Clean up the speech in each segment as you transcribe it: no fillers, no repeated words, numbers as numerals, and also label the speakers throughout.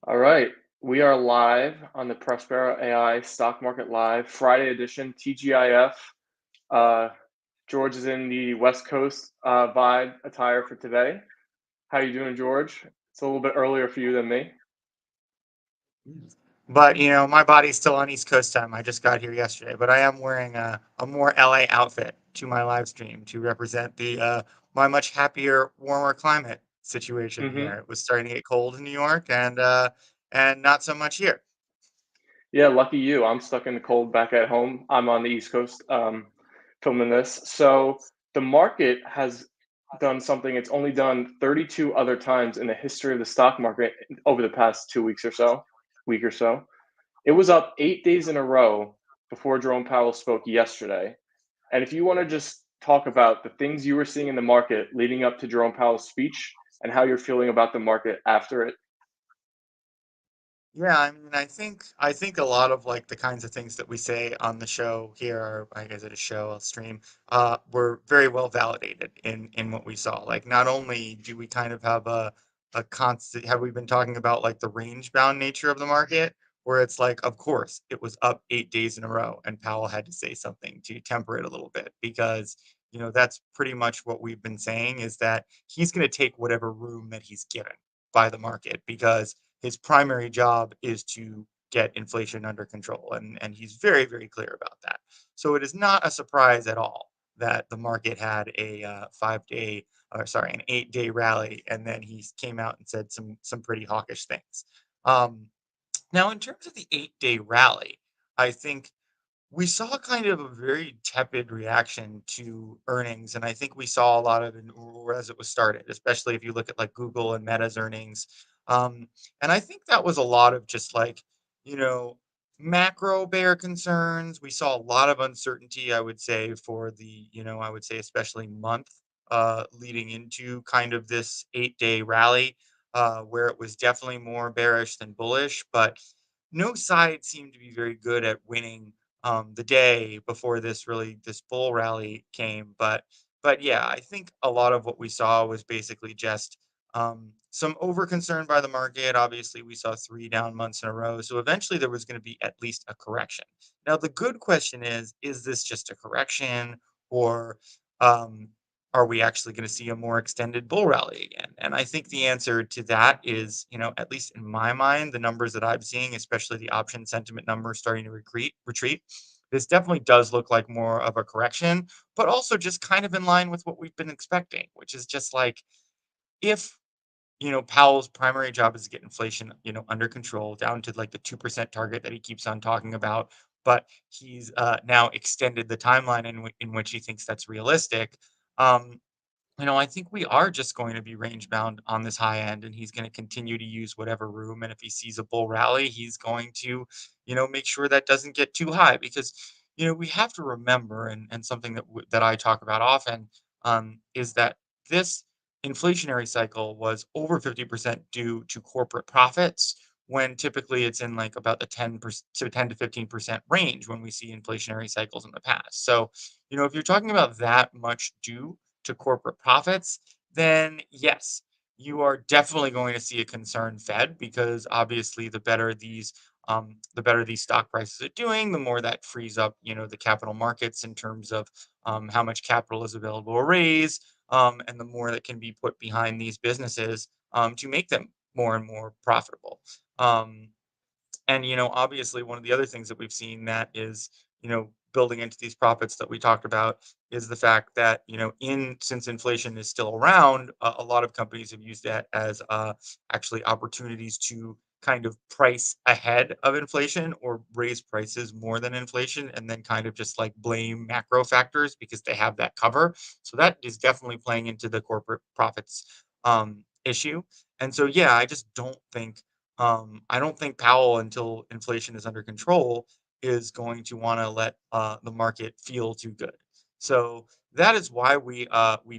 Speaker 1: All right. We are live on the Prospero.ai Stock Market Live Friday edition, TGIF. Uh, George is in the West Coast vibe attire for today. How you doing, George? It's a little bit earlier for you than me.
Speaker 2: But my body's still on East Coast time. I just got here yesterday, but I am wearing a more LA outfit to my live stream to represent the my much happier, warmer climate situation here.
Speaker 1: hmm
Speaker 2: It was starting to get cold in New York, and not so much here.
Speaker 1: Yeah, lucky you. I'm stuck in the cold back at home. I'm on the East Coast filming this. So the market has done something it's only done 32 other times in the history of the stock market over the past 2 weeks or so, week or so. It was up 8 days in a row before Jerome Powell spoke yesterday. And if you want to just talk about the things you were seeing in the market leading up to Jerome Powell's speech and how you're feeling about the market after it.
Speaker 2: Yeah, I mean, I think a lot of like the kinds of things that we say on the show here, or I guess at a show, a stream, were very well validated in what we saw. Like, not only do we kind of have a constant, have we been talking about like the range bound nature of the market, where it's like, of course, it was up 8 days in a row, and Powell had to say something to temper it a little bit because that's pretty much what we've been saying is that he's going to take whatever room that he's given by the market because his primary job is to get inflation under control. And he's very, very clear about that. So it is not a surprise at all that the market had a 5 day, or sorry, an 8 day rally, and then he came out and said some pretty hawkish things. Um, Now, in terms of the 8 day rally, I think we saw kind of a very tepid reaction to earnings, and I think we saw a lot of it as it was started, especially if you look at like Google and Meta's earnings. And I think that was a lot of just like, you know, macro bear concerns. We saw a lot of uncertainty, I would say, for I would say especially month leading into kind of this 8 day rally, where it was definitely more bearish than bullish, but no side seemed to be very good at winning the day before this bull rally came. But yeah, I think a lot of what we saw was basically just some over concern by the market. Obviously, we saw 3 down months in a row, so eventually there was going to be at least a correction. Now, the good question is this just a correction, or um, are we actually going to see a more extended bull rally again? And I think the answer to that is, at least in my mind, the numbers that I'm seeing, especially the option sentiment numbers starting to retreat, this definitely does look like more of a correction, but also just kind of in line with what we've been expecting, which is just like if Powell's primary job is to get inflation, under control down to like the 2% target that he keeps on talking about, but he's now extended the timeline in which he thinks that's realistic. Um, I think we are just going to be range bound on this high end, and he's going to continue to use whatever room. And if he sees a bull rally, he's going to, make sure that doesn't get too high because, we have to remember, and something that I talk about often, is that this inflationary cycle was over 50% due to corporate profits. When typically it's in like about the 10% to 15% range when we see inflationary cycles in the past. So, if you're talking about that much due to corporate profits, then yes, you are definitely going to see a concerned Fed because obviously the better these stock prices are doing, the more that frees up the capital markets in terms of how much capital is available to raise, and the more that can be put behind these businesses to make them more and more profitable. Um, and, obviously one of the other things that we've seen that is, building into these profits that we talked about is the fact that, in since inflation is still around, a lot of companies have used that as actually opportunities to kind of price ahead of inflation or raise prices more than inflation and then kind of just like blame macro factors because they have that cover. So that is definitely playing into the corporate profits issue. And so, yeah, I don't think Powell, until inflation is under control, is going to want to let the market feel too good. So that is why we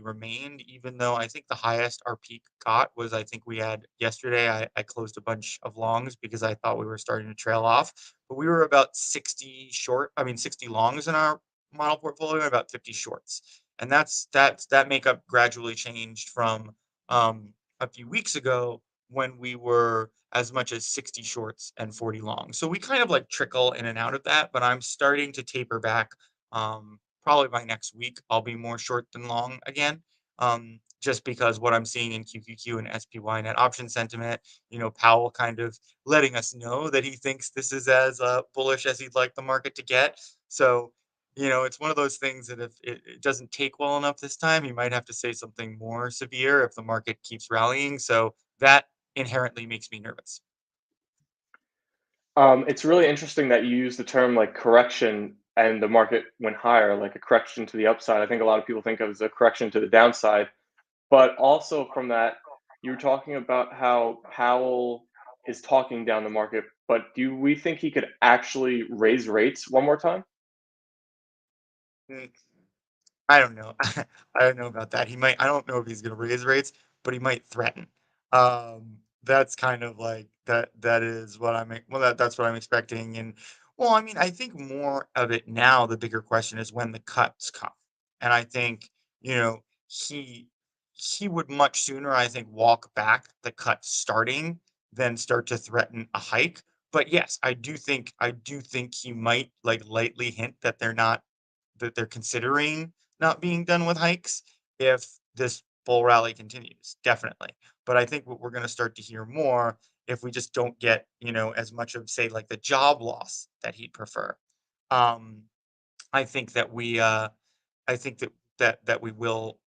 Speaker 2: remained, even though I think the highest our peak got was I think we had yesterday. I closed a bunch of longs because I thought we were starting to trail off, but we were about 60 short. I mean 60 longs in our model portfolio and about 50 shorts, and that makeup gradually changed from a few weeks ago when we were as much as 60 shorts and 40 long. So we kind of like trickle in and out of that, but I'm starting to taper back. Probably by next week, I'll be more short than long again. Just because what I'm seeing in QQQ and SPY net option sentiment, Powell kind of letting us know that he thinks this is as bullish as he'd like the market to get. So, it's one of those things that if it doesn't take well enough this time, he might have to say something more severe if the market keeps rallying. So that inherently makes me nervous.
Speaker 1: It's really interesting that you use the term like correction and the market went higher, like a correction to the upside. I think a lot of people think of it as a correction to the downside. But also from that, you were talking about how Powell is talking down the market, but do we think he could actually raise rates one more time?
Speaker 2: Mm, I don't know. I don't know about that. He might. I don't know if he's going to raise rates, but he might threaten. That's kind of like that. That is what I'm. Well, that's what I'm expecting. And well, I mean, I think more of it now. The bigger question is when the cuts come, and I think he he would much sooner, I think, walk back the cut starting than start to threaten a hike. But yes, I do think he might like lightly hint that they're considering not being done with hikes if this bull rally continues, definitely. But I think what we're going to start to hear more if we just don't get, as much of say like the job loss that he'd prefer. Um, I think that I think that we will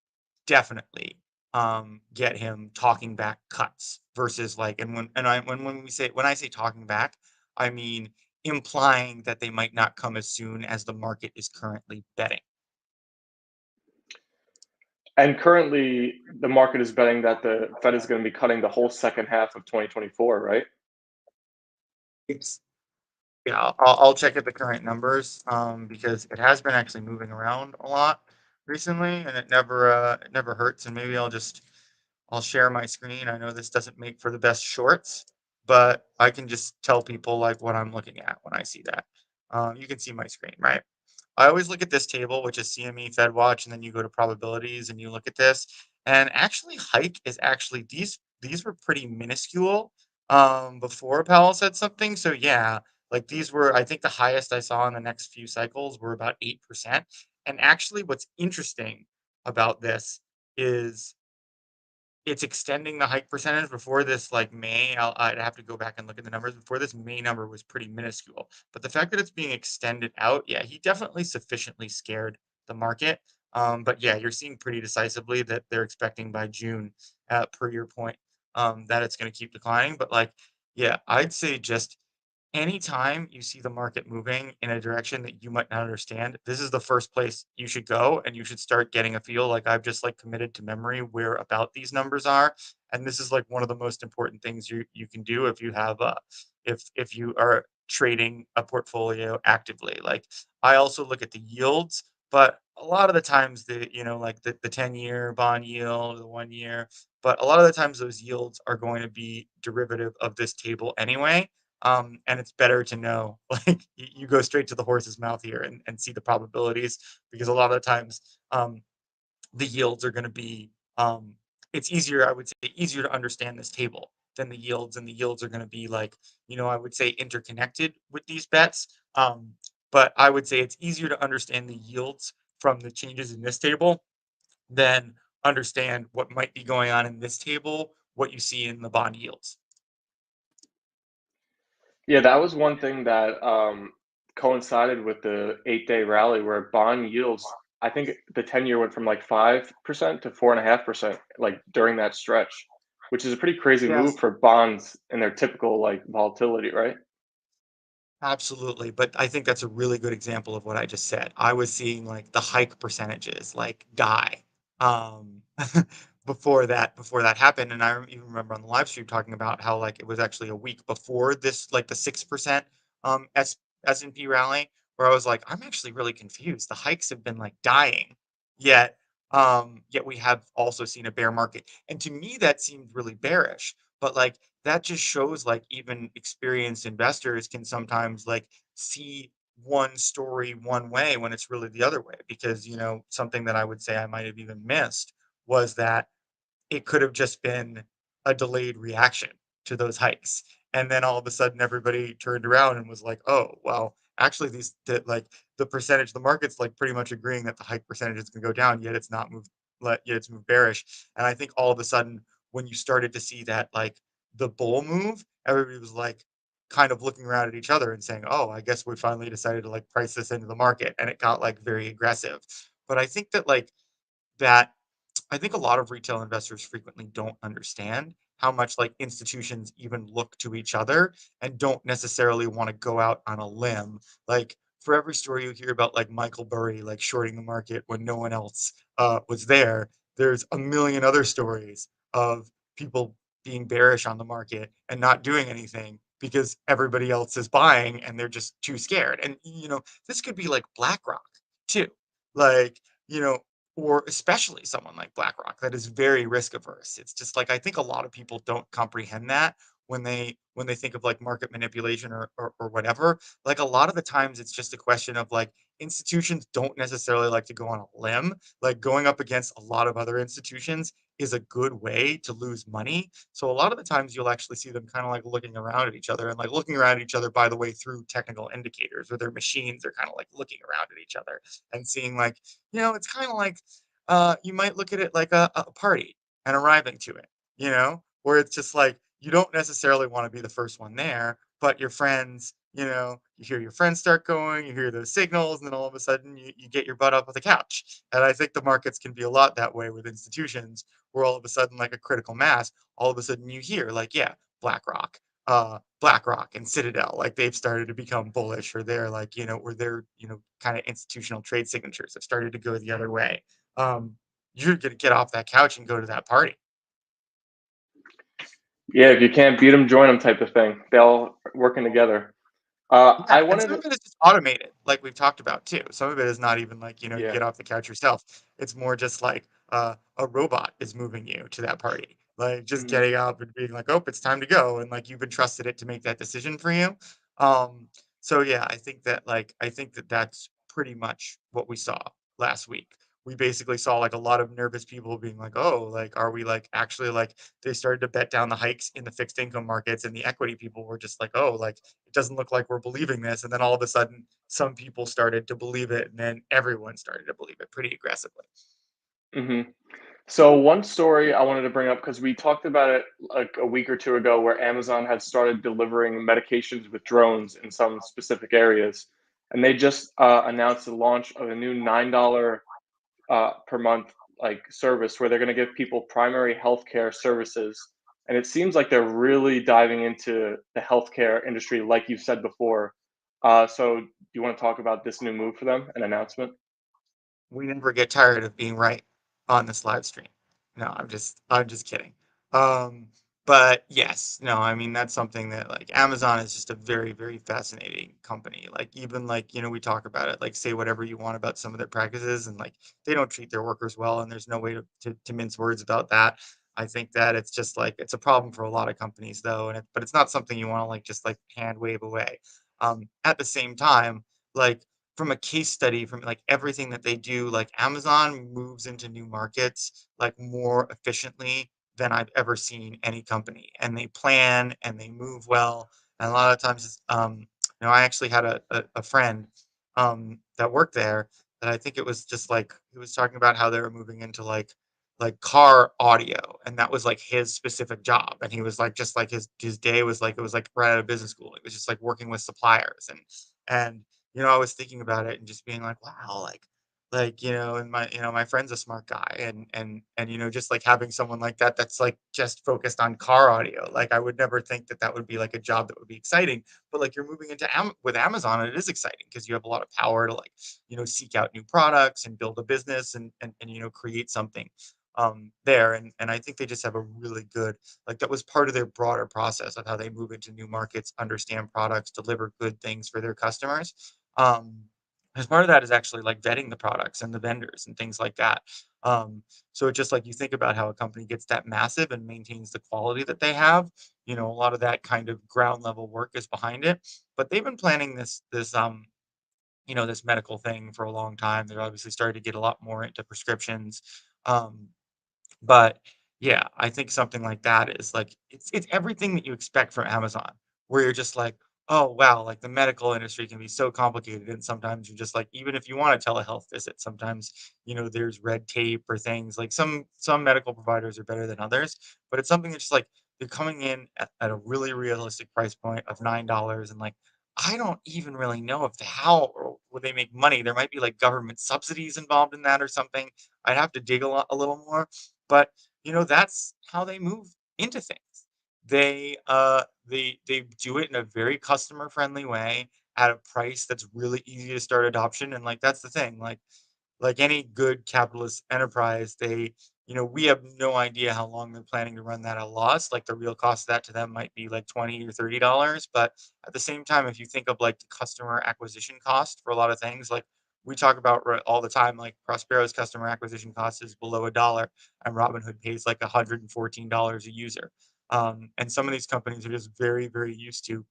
Speaker 2: definitely get him talking back cuts versus like when I say talking back, I mean implying that they might not come as soon as the market is currently betting.
Speaker 1: And currently, the market is betting that the Fed is going to be cutting the whole second half of 2024, right?
Speaker 2: It's Yeah, I'll check at the current numbers because it has been actually moving around a lot recently, and it never hurts. And maybe I'll share my screen. I know this doesn't make for the best shorts, but I can just tell people like what I'm looking at when I see that. You can see my screen, right? I always look at this table, which is CME Fed Watch, and then you go to probabilities and you look at this. And actually, hike is actually these were pretty minuscule before Powell said something. So yeah, like these were I think the highest I saw in the next few cycles were about 8%. And actually, what's interesting about this is it's extending the hike percentage before this, like, I'd have to go back and look at the numbers. Before this May number was pretty minuscule, but the fact that it's being extended out, yeah, he definitely sufficiently scared the market. But yeah, you're seeing pretty decisively that they're expecting by June, per your point, that it's gonna keep declining, but, like, yeah, I'd say just anytime you see the market moving in a direction that you might not understand, this is the first place you should go and you should start getting a feel like I've just like committed to memory where about these numbers are. And this is like one of the most important things you can do if you have if you are trading a portfolio actively. Like I also look at the yields, but a lot of the times like the 10-year bond yield, the 1 year, but a lot of the times those yields are going to be derivative of this table anyway, and it's better to know like you go straight to the horse's mouth here and see the probabilities because a lot of the times the yields are going to be it's easier, I would say, easier to understand this table than the yields, and the yields are going to be like I would say interconnected with these bets, but I would say it's easier to understand the yields from the changes in this table than understand what might be going on in this table, what you see in the bond yields.
Speaker 1: Yeah, that was one thing that coincided with the 8-day rally where bond yields, I think the 10-year went from like 5% to 4.5%, like during that stretch, which is a pretty crazy move
Speaker 2: Yes.
Speaker 1: for bonds and their typical like volatility, right?
Speaker 2: Absolutely, but I think that's a really good example of what I just said. I was seeing like the hike percentages like die um before that happened, and even remember on the live stream talking about how like it was actually a week before this like the 6% S&P rally where I was like I'm actually really confused. The hikes have been like dying. Yet yet we have also seen a bear market. And to me that seemed really bearish. But like that just shows like even experienced investors can sometimes like see one story one way when it's really the other way because something that I would say I might have even missed was that it could have just been a delayed reaction to those hikes. And then all of a sudden everybody turned around and was like, oh, well, actually the percentage, the market's like pretty much agreeing that the hike percentage is gonna go down, yet it's not moved, yet it's moved bearish. And I think all of a sudden when you started to see that like the bull move, everybody was like kind of looking around at each other and saying, oh, I guess we finally decided to like price this into the market. And it got like very aggressive. But I think that like that I think a lot of retail investors frequently don't understand how much like institutions even look to each other and don't necessarily want to go out on a limb. Like for every story you hear about like Michael Burry like shorting the market when no one else was there, there's a million other stories of people being bearish on the market and not doing anything because everybody else is buying and they're just too scared. And this could be like BlackRock too. Like, you know, or especially someone like BlackRock that is very risk averse. It's just like I think a lot of people don't comprehend that when they think of like market manipulation or whatever. Like a lot of the times it's just a question of like institutions don't necessarily like to go on a limb. Like going up against a lot of other institutions is a good way to lose money. So a lot of the times you'll actually see them kind of like looking around at each other and like looking around at each other by the way through technical indicators or their machines are kind of like looking around at each other and seeing like it's kind of like you might look at it like a party and arriving to it, where it's just like you don't necessarily want to be the first one there, but your friends, you hear your friends start going, you hear those signals, and then all of a sudden you get your butt up on the couch. And I think the markets can be a lot that way with institutions, where all of a sudden, like a critical mass, all of a sudden you hear, like, yeah, BlackRock. BlackRock and Citadel, like they've started to become bullish, or they're like, or their, kind of institutional trade signatures have started to go the other way. um, you're gonna get off that couch and go to that party.
Speaker 1: Yeah, if you can't beat them, join them type of thing. They all working together.
Speaker 2: Yeah,
Speaker 1: I
Speaker 2: and
Speaker 1: wanted
Speaker 2: some
Speaker 1: to,
Speaker 2: of it is just automated, like we've talked about too. Some of it is not even like, you
Speaker 1: yeah.
Speaker 2: get off the couch yourself. It's more just like a robot is moving you to that party. Like just
Speaker 1: Mhm.
Speaker 2: getting up and being like, "Oh, it's time to go," and like you've entrusted it to make that decision for you. Um, so yeah, I think that that's pretty much what we saw last week. We basically saw like a lot of nervous people being like, "Oh, like are we like actually like," they started to bet down the hikes in the fixed income markets, and the equity people were just like, "Oh, like it doesn't look like we're believing this." And then all of a sudden, some people started to believe it, and then everyone started to believe it pretty aggressively.
Speaker 1: Mhm. So one story I wanted to bring up because we talked about it like a week or two ago, where Amazon had started delivering medications with drones in some specific areas, and they just announced the launch of a new $9 per month like service where they're going to give people primary healthcare services. And it seems like they're really diving into the healthcare industry, like you said before. So, do you want to talk about this new move for them, an announcement?
Speaker 2: We never get tired of being right on this live stream. No, I'm just kidding. Um, but yes, no, I mean that's something that like Amazon is just a very, very fascinating company. Like even like, we talk about it, like say whatever you want about some of their practices and like they don't treat their workers well and there's no way to mince words about that. I think that it's just like it's a problem for a lot of companies though, but it's not something you want to like just like hand wave away. At the same time, like from a case study from like everything that they do, like Amazon moves into new markets like more efficiently than I've ever seen any company. And they plan and they move well. And a lot of times, I actually had a friend that worked there that I think it was just like he was talking about how they were moving into like car audio and that was like his specific job and he was like just like his day was like it was like right out of business school. It was just like working with suppliers and I was thinking about it and just being like, wow, and my friend's a smart guy, and just like having someone like that that's like just focused on car audio. Like, I would never think that that would be like a job that would be exciting, but like you're moving into with Amazon, and it is exciting because you have a lot of power to like, seek out new products and build a business and create something there. And I think they just have a really good like that was part of their broader process of how they move into new markets, understand products, deliver good things for their customers. Um, as part of that is actually like vetting the products and the vendors and things like that. Um, so it's just like you think about how a company gets that massive and maintains the quality that they have. A lot of that kind of ground level work is behind it. But they've been planning this medical thing for a long time. They've obviously started to get a lot more into prescriptions. Um, but Yeah, I think something like that is like it's everything that you expect from Amazon, where you're just like, "Oh, wow, like the medical industry can be so complicated." And sometimes you're just like, even if you want a telehealth visit, sometimes, there's red tape or things. Like some medical providers are better than others, but it's something that's just like they're coming in at a really realistic price point of $9 and like I don't even really know if how or would they make money. There might be like government subsidies involved in that or something. I'd have to dig a little more, but that's how they move into things. They do it in a very customer friendly way at a price that's really easy to start adoption. And like that's the thing. Like any good capitalist enterprise, we have no idea how long they're planning to run that at a loss. Like the real cost of that to them might be like $20 or $30. But at the same time, if you think of like the customer acquisition cost for a lot of things, like we talk about all the time, like Prospero's customer acquisition cost is below $1, and Robinhood pays like $114 a user. And some of these companies are just very, very used to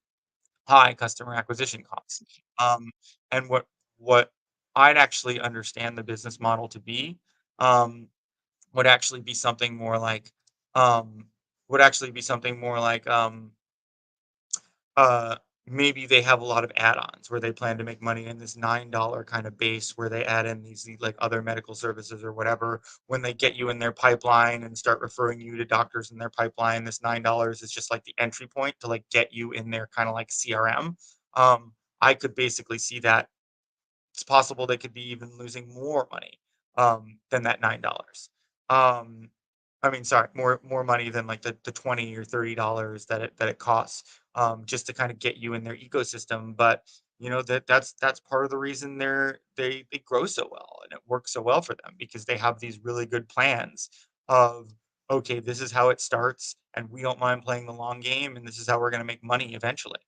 Speaker 2: high customer acquisition costs. Um, and what I'd actually understand the business model to be um, would actually be something more like um, would actually be something more like uh, maybe they have a lot of add-ons where they plan to make money in this $9 kind of base where they add in these like other medical services or whatever. When they get you in their pipeline and start referring you to doctors in their pipeline, this $9 is just like the entry point to like get you in their kind of like CRM. I could basically see that it's possible they could be even losing more money, than that $9. Um, I mean, sorry, more money than like the 20 or $30 that it costs, just to kind of get you in their ecosystem. But that's part of the reason they grow so well and it works so well for them because they have these really good plans of okay, this is how it starts, and we don't mind playing the long game, and this is how we're going to make money eventually.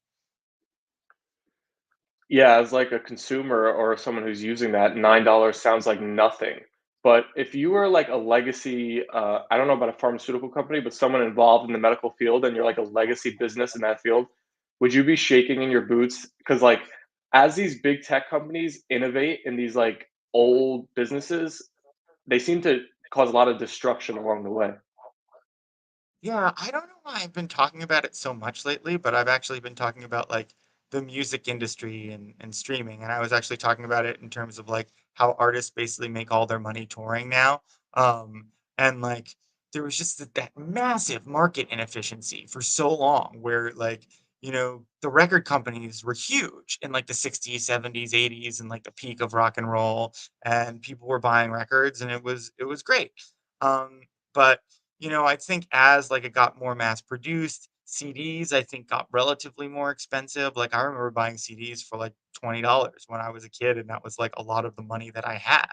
Speaker 1: Yeah, as like a consumer or someone who's using that, $9 sounds like nothing. But if you were like a legacy, I don't know about a pharmaceutical company, but someone involved in the medical field and you're like a legacy business in that field, would you be shaking in your boots? Because like as these big tech companies innovate in these like old businesses, they seem to cause a lot of destruction along the way.
Speaker 2: Yeah, I don't know why I've been talking about it so much lately, but I've actually been talking about like the music industry and streaming. And I was actually talking about it in terms of like how artists basically make all their money touring now. And like there was just that massive market inefficiency for so long where like, the record companies were huge in like the 60s, 70s, 80s, and like the peak of rock and roll, and people were buying records and it was great. But I think as like it got more mass produced, CDs I think got relatively more expensive. Like I remember buying CDs for like $20 when I was a kid, and that was like a lot of the money that I had.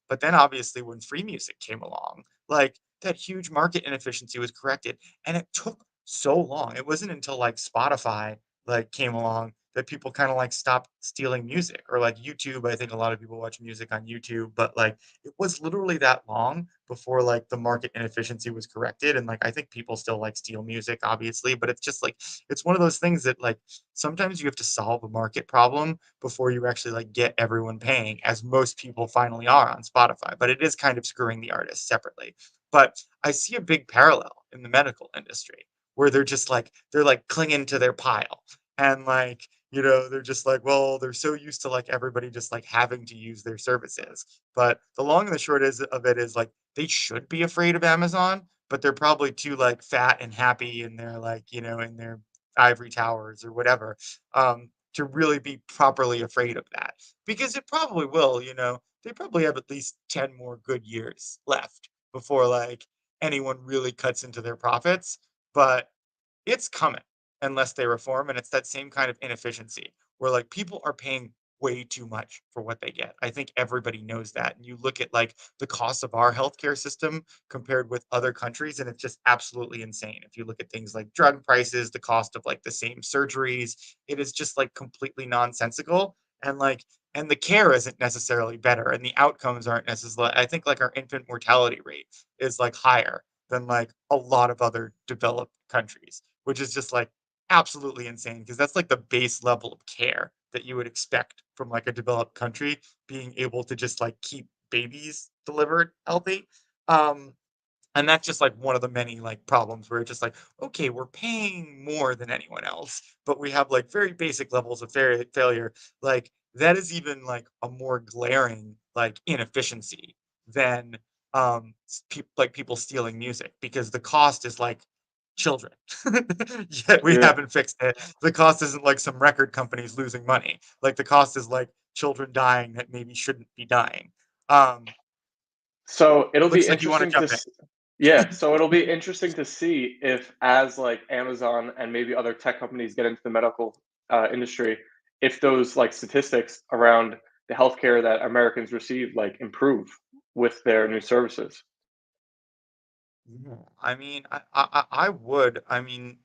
Speaker 2: But then obviously when free music came along, like that huge market inefficiency was corrected, and it took so long. It wasn't until like Spotify like came along that people kind of like stopped stealing music or like YouTube. I think a lot of people watch music on YouTube, but like it was literally that long before like the market inefficiency was corrected. And like I think people still like steal music, obviously, but it's just like it's one of those things that like sometimes you have to solve a market problem before you actually like get everyone paying, as most people finally are on Spotify. But it is kind of screwing the artists separately. But I see a big parallel in the medical industry where they're like clinging to their pile and like they're just like, well, they're so used to like everybody just like having to use their services. But the long and the short of it is like they should be afraid of Amazon, but they're probably too like fat and happy in their like, in their ivory towers or whatever, to really be properly afraid of that. Because it probably will, they probably have at least 10 more good years left before like anyone really cuts into their profits. But it's coming unless they reform, and it's that same kind of inefficiency where, like, people are paying way too much for what they get. I think everybody knows that, and you look at, like, the cost of our healthcare system compared with other countries, and it's just absolutely insane. If you look at things like drug prices, the cost of, like, the same surgeries, it is just, like, completely nonsensical, and, like and the care isn't necessarily better, and the outcomes aren't necessarily I think, like, our infant mortality rate is, like, higher than, like, a lot of other developed countries, which is just like absolutely insane because that's like the base level of care that you would expect from like a developed country being able to just like keep babies delivered healthy. Um, And that's just like one of the many like problems where it's just like, okay, we're paying more than anyone else, but we have like very basic levels of failure. Like that is even like a more glaring like inefficiency than like people stealing music because the cost is like children. Yet we
Speaker 1: Yeah.
Speaker 2: haven't fixed it. The cost isn't like some record companies losing money. Like the cost is like children dying that maybe shouldn't be dying. Um,
Speaker 1: So it'll be
Speaker 2: looks like you want to
Speaker 1: interesting to
Speaker 2: jump in.
Speaker 1: s yeah, so it'll be interesting to see if as, like, Amazon and maybe other tech companies get into the medical, industry, if those, like, statistics around the healthcare that Americans receive, like, improve with their new services.
Speaker 2: Yeah, I mean, I would. I mean,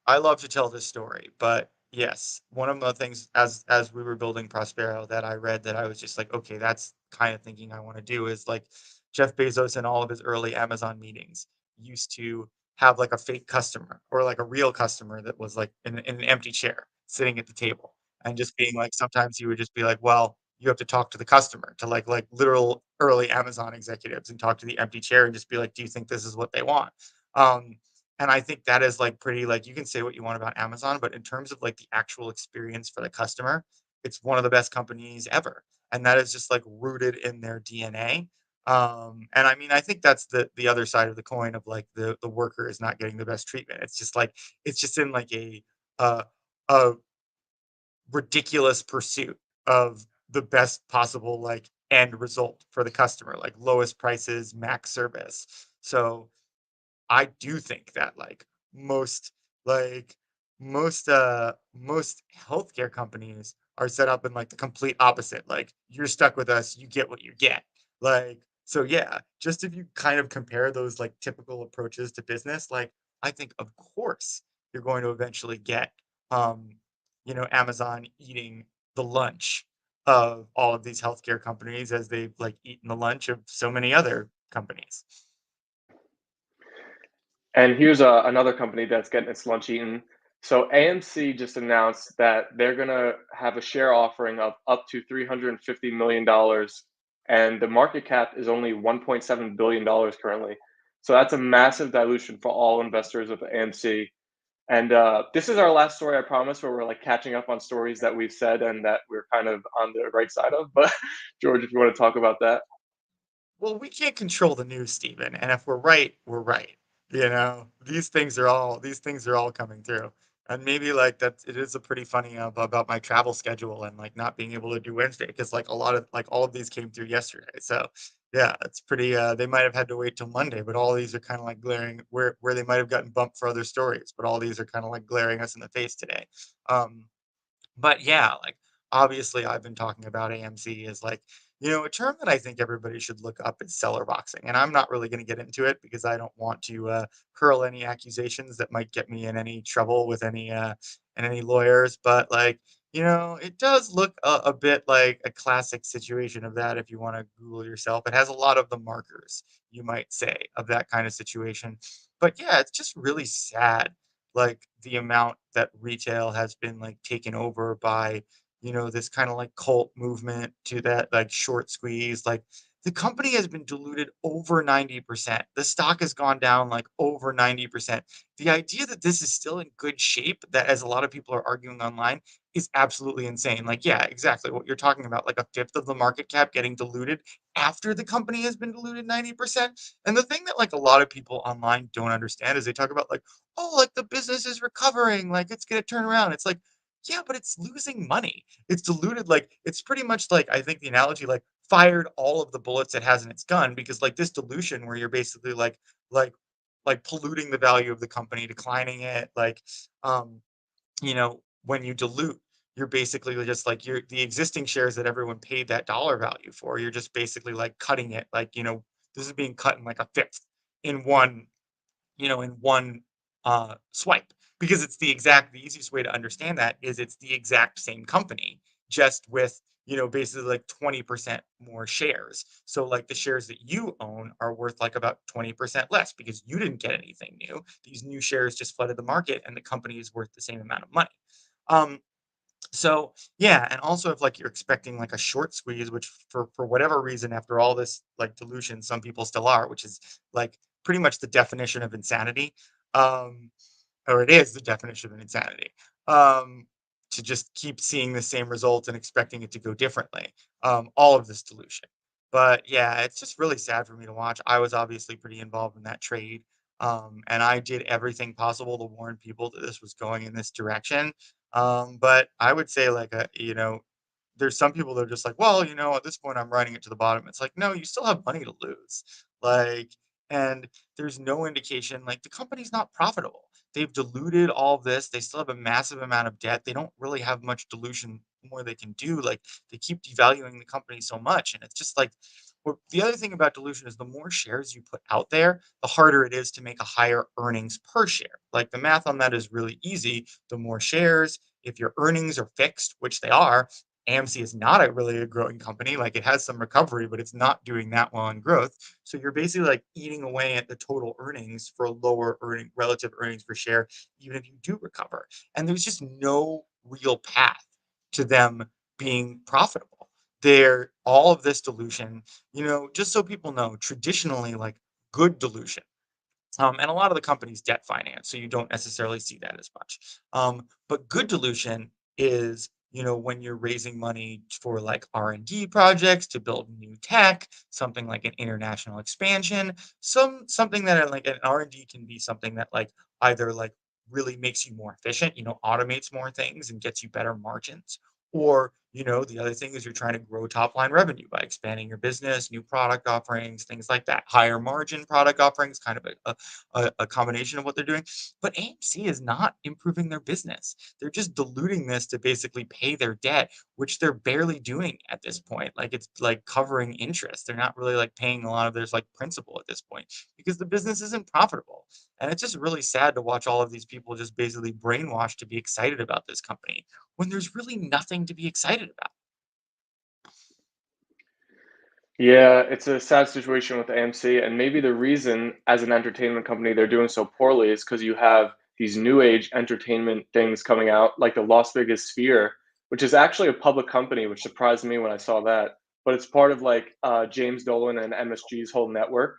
Speaker 2: I love to tell this story, but yes, one of the things as we were building Prospero that I read that I was just like, okay, that's kind of thinking I want to do is like Jeff Bezos in all of his early Amazon meetings used to have like a fake customer or like a real customer that was like in an empty chair sitting at the table and just being like sometimes he would just be like, well, you have to talk to the customer to like literal early Amazon executives and talk to the empty chair and just be like, do you think this is what they want? Um, and I think that is, like, pretty like, you can say what you want about Amazon, but in terms of, like, the actual experience for the customer, it's one of the best companies ever, and that is just, like, rooted in their DNA. And I mean, I think that's the other side of the coin of, like, the worker is not getting the best treatment. It's just, like it's just in, like, uh, a ridiculous pursuit of the best possible, like, end result for the customer, like, lowest prices, max service. So I do think that most like most healthcare companies are set up in like the complete opposite. Like you're stuck with us, you get what you get. Like so yeah, just if you kind of compare those like typical approaches to business, like I think of course you're going to eventually get um Amazon eating the lunch of all of these healthcare companies as they've like eaten the lunch of so many other companies.
Speaker 1: And here's another company that's getting its lunch eaten. So AMC just announced that they're gonna have a share offering of up to $350 million, and the market cap is only $1.7 billion currently. So that's a massive dilution for all investors of AMC. And this is our last story, I promise, where we're like catching up on stories that we've said and that we're kind of on the right side of. But George, if you want to talk about that.
Speaker 2: Well, we can't control the news, Stephen, and if we're right, we're right. These things are all coming through. And maybe like that it is a pretty funny about my travel schedule and like not being able to do Wednesday because like a lot of like all of these came through yesterday. So yeah, it's pretty they might have had to wait till Monday, but all these are kind of like glaring where they might have gotten bumped for other stories, but all these are kind of like glaring us in the face today. Um but yeah, like obviously I've been talking about AMC is like, a term that I think everybody should look up is seller boxing. And I'm not really going to get into it because I don't want to hurl any accusations that might get me in any trouble with any lawyers. But like, it does look a bit like a classic situation of that if you want to Google yourself. It has a lot of the markers, you might say, of that kind of situation. But yeah, it's just really sad like the amount that retail has been like taken over by this kind of like cult movement to that like short squeeze like the company has been diluted over 90%. The stock has gone down like over 90%. The idea that this is still in good shape, that as a lot of people are arguing online, is absolutely insane. Like, yeah, exactly what you're talking about, like a fifth of the market cap getting diluted after the company has been diluted 90%. And the thing that like a lot of people online don't understand is they talk about like, oh, like the business is recovering, like it's gonna turn around. It's like, yeah, but it's losing money. It's diluted, like it's pretty much like I think the analogy, like fired all of the bullets it has in its gun because like this dilution where you're basically like like polluting the value of the company, declining it, like um, when you dilute, you're basically just like you're the existing shares that everyone paid that dollar value for, you're just basically like cutting it, like, this is being cut in like a fifth in one swipe because the easiest way to understand that is it's the exact same company just with basically like 20% more shares. So like the shares that you own are worth like about 20% less because you didn't get anything new. These new shares just flooded the market and the company is worth the same amount of money. um so yeah, and also if like you're expecting like a short squeeze, which for whatever reason after all this like dilution, some people still are, which is like pretty much the definition of insanity. Um, or it is the definition of insanity. Um, to just keep seeing the same result and expecting it to go differently. All of this dilution. But yeah, it's just really sad for me to watch. I was obviously pretty involved in that trade. And I did everything possible to warn people that this was going in this direction. But I would say, like, there's some people that are just like, well, at this point, I'm writing it to the bottom. It's like, no, you still have money to lose. Like, and there's no indication, like, the company's not profitable. They've diluted all of this. They still have a massive amount of debt. They don't really have much dilution more they can do. Like, they keep devaluing the company so much. And it's just like, the other thing about dilution is the more shares you put out there, the harder it is to make a higher earnings per share. Like, the math on that is really easy. The more shares, if your earnings are fixed, which they are, AMC is not really a growing company. Like, it has some recovery, but it's not doing that well in growth. So you're basically like eating away at the total earnings for lower earning relative earnings per share, even if you do recover. And there's just no real path to them being profitable. They're all of this dilution, just so people know, traditionally, like, good dilution, and a lot of the companies debt finance, so you don't necessarily see that as much. But good dilution is, when you're raising money for like R&D projects to build new tech, something like an international expansion, something that like an R&D can be something that like either like really makes you more efficient, automates more things and gets you better margins. Or, the other thing is you're trying to grow top line revenue by expanding your business, new product offerings, things like that. Higher margin product offerings, kind of a combination of what they're doing. But AMC is not improving their business. They're just diluting this to basically pay their debt, which they're barely doing at this point. Like, it's like covering interest. They're not really like paying a lot of their like principal at this point because the business isn't profitable. And it's just really sad to watch all of these people just basically brainwashed to be excited about this company when there's really nothing to be excited about.
Speaker 1: Yeah, it's a sad situation with AMC, and maybe the reason, as an entertainment company, they're doing so poorly is because you have these new age entertainment things coming out, like the Las Vegas Sphere, which is actually a public company, which surprised me when I saw that. But it's part of like James Dolan and MSG's whole network.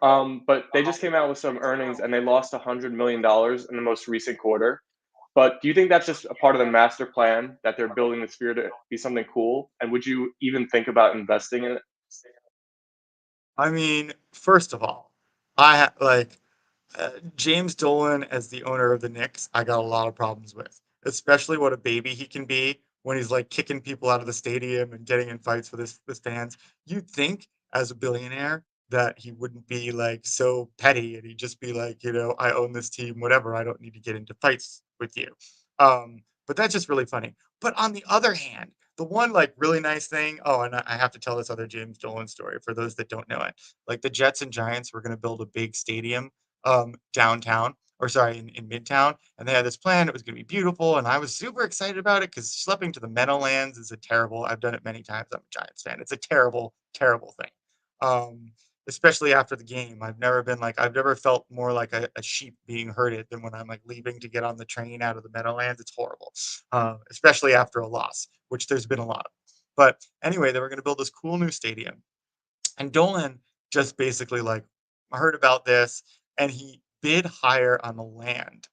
Speaker 1: But they just came out with some earnings, and they lost $100 million in the most recent quarter. But do you think that's just a part of the master plan that they're building the Sphere to be something cool? And would you even think about investing in it?
Speaker 2: I mean, first of all, like, James Dolan as the owner of the Knicks, I got a lot of problems with, especially what a baby he can be when he's like kicking people out of the stadium and getting in fights with his fans. You'd think as a billionaire that he wouldn't be like so petty and he'd just be like, I own this team, whatever. I don't need to get into fights with you. But that's just really funny. But on the other hand, the one like really nice thing, oh, and I have to tell this other James Dolan story for those that don't know it. Like, the Jets and Giants were going to build a big stadium downtown, or sorry, in Midtown, and they had this plan. It was going to be beautiful, and I was super excited about it because schlepping to the Meadowlands is a terrible. I've done it many times. I'm a Giants fan. It's a terrible, terrible thing. Um, Especially after the game. I've never felt more like a sheep being herded than when I'm like leaving to get on the train out of the Meadowlands. It's horrible, especially after a loss, which there's been a lot of. But anyway, they were going to build this cool new stadium, and Dolan just basically like heard about this and he bid higher on the land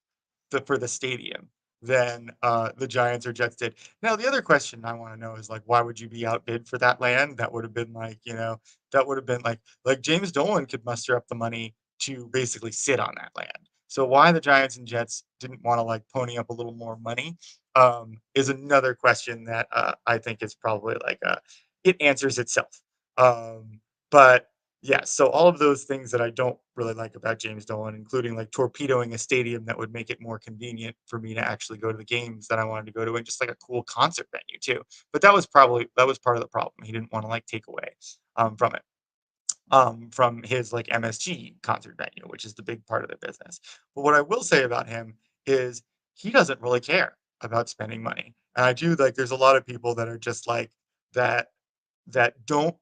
Speaker 2: for the stadium than the Giants or Jets did. Now, the other question I want to know is like, why would you be outbid for that land? That would have been like, that would have been like James Dolan could muster up the money to basically sit on that land. So why the Giants and Jets didn't want to like pony up a little more money is another question that I think is probably like it answers itself. Um, but yeah, so all of those things that I don't really like about James Dolan, including like torpedoing a stadium that would make it more convenient for me to actually go to the games that I wanted to go to, and just like a cool concert venue too. But that was part of the problem. He didn't want to like take away from it, from his like MSG concert venue, which is the big part of the business. But what I will say about him is he doesn't really care about spending money. And I do like there's a lot of people that are just like that don't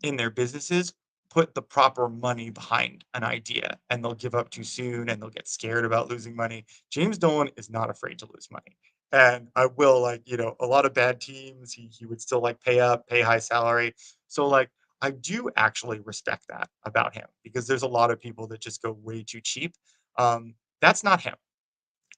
Speaker 2: in their businesses put the proper money behind an idea, and they'll give up too soon and they'll get scared about losing money. James Dolan is not afraid to lose money. And I will like, a lot of bad teams, he would still like pay up, pay high salary. So like I do actually respect that about him because there's a lot of people that just go way too cheap. That's not him.